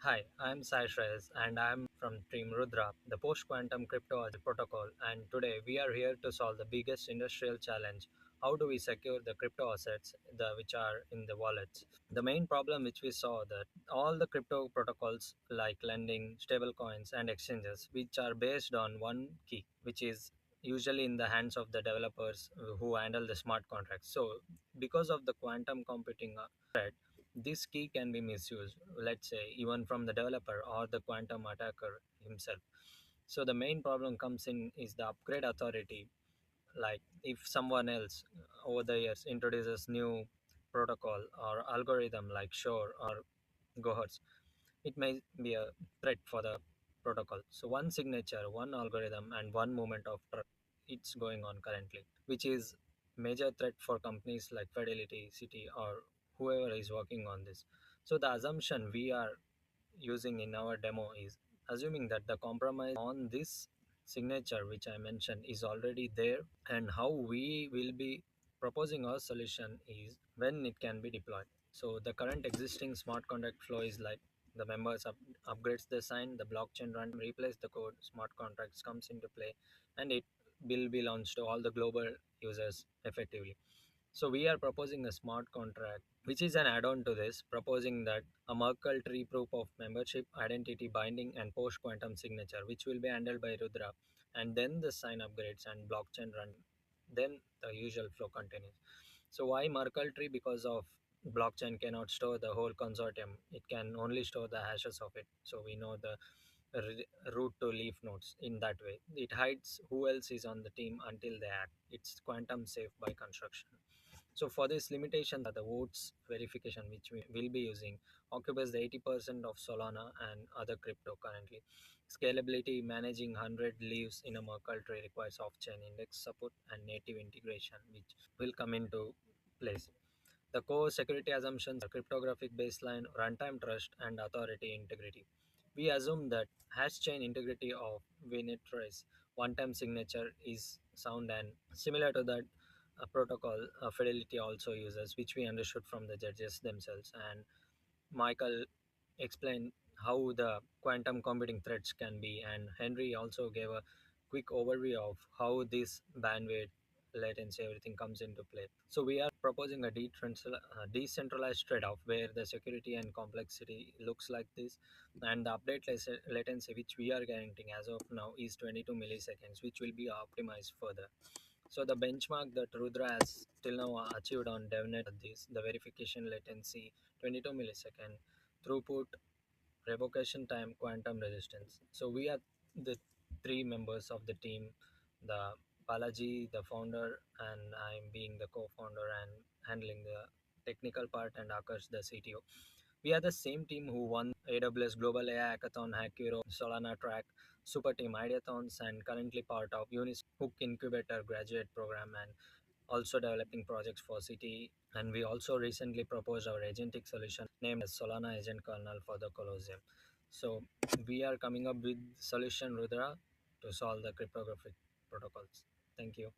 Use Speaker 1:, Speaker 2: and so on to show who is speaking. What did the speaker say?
Speaker 1: Hi, I'm Sai Shreyas and I'm from Team Rudra, the post quantum crypto protocol. And today we are here to solve the biggest industrial challenge. How do we secure the crypto assets which are in the wallets? The main problem which we saw that all the crypto protocols like lending, stablecoins, and exchanges, which are based on one key, which is usually in the hands of the developers who handle the smart contracts. So, because of the quantum computing threat, this key can be misused, let's say, even from the developer or the quantum attacker himself. So, the main problem comes in is the upgrade authority. Like, if someone else over the years introduces new protocol or algorithm like Shore or Gohertz, it may be a threat for the protocol. So, one signature, one algorithm, and one moment of trust, it's going on currently, which is major threat for companies like Fidelity, City, or whoever is working on this. So, the assumption we are using in our demo is assuming that the compromise on this signature which I mentioned is already there, and how we will be proposing our solution is when it can be deployed. So the current existing smart contract flow is like the members upgrades the sign, the blockchain run replace the code, smart contracts comes into play, and it will be launched to all the global users effectively. So we are proposing a smart contract, which is an add-on to this, proposing that a Merkle tree proof of membership, identity binding, and post-quantum signature, which will be handled by Rudra, and then the sign upgrades and blockchain run. Then the usual flow continues. So why Merkle tree? Because of blockchain cannot store the whole consortium; it can only store the hashes of it. So we know the root to leaf nodes in that way. It hides who else is on the team until they act. It's quantum safe by construction. So for this limitation, the votes verification which we will be using occupies the 80% of Solana and other crypto currently. Scalability, managing 100 leaves in a Merkle tree requires off-chain index support and native integration, which will come into place. The core security assumptions are cryptographic baseline, runtime trust, and authority integrity. We assume that hash chain integrity of Vinitrace one-time signature is sound and similar to that protocol Fidelity also uses, which we understood from the judges themselves. And Michael explained how the quantum computing threats can be, and Henry also gave a quick overview of how this bandwidth, latency, everything comes into play. So we are proposing a decentralized trade-off where the security and complexity looks like this, and the update latency which we are guaranteeing as of now is 22 milliseconds, which will be optimized further. So the benchmark that Rudra has till now achieved on DevNet this the verification latency 22 millisecond, throughput, revocation time, quantum resistance. So we are the three members of the team, the Balaji, the founder, and I'm being the co-founder and handling the technical part, and Akash, the CTO. We are the same team who won AWS Global AI Hackathon, Hack Hero, Solana Track, Super Team Ideathons, and currently part of Unis Hook Incubator graduate program, and also developing projects for City. And we also recently proposed our agentic solution named as Solana Agent Kernel for the Colosseum. So we are coming up with solution Rudra to solve the cryptographic protocols. Thank you.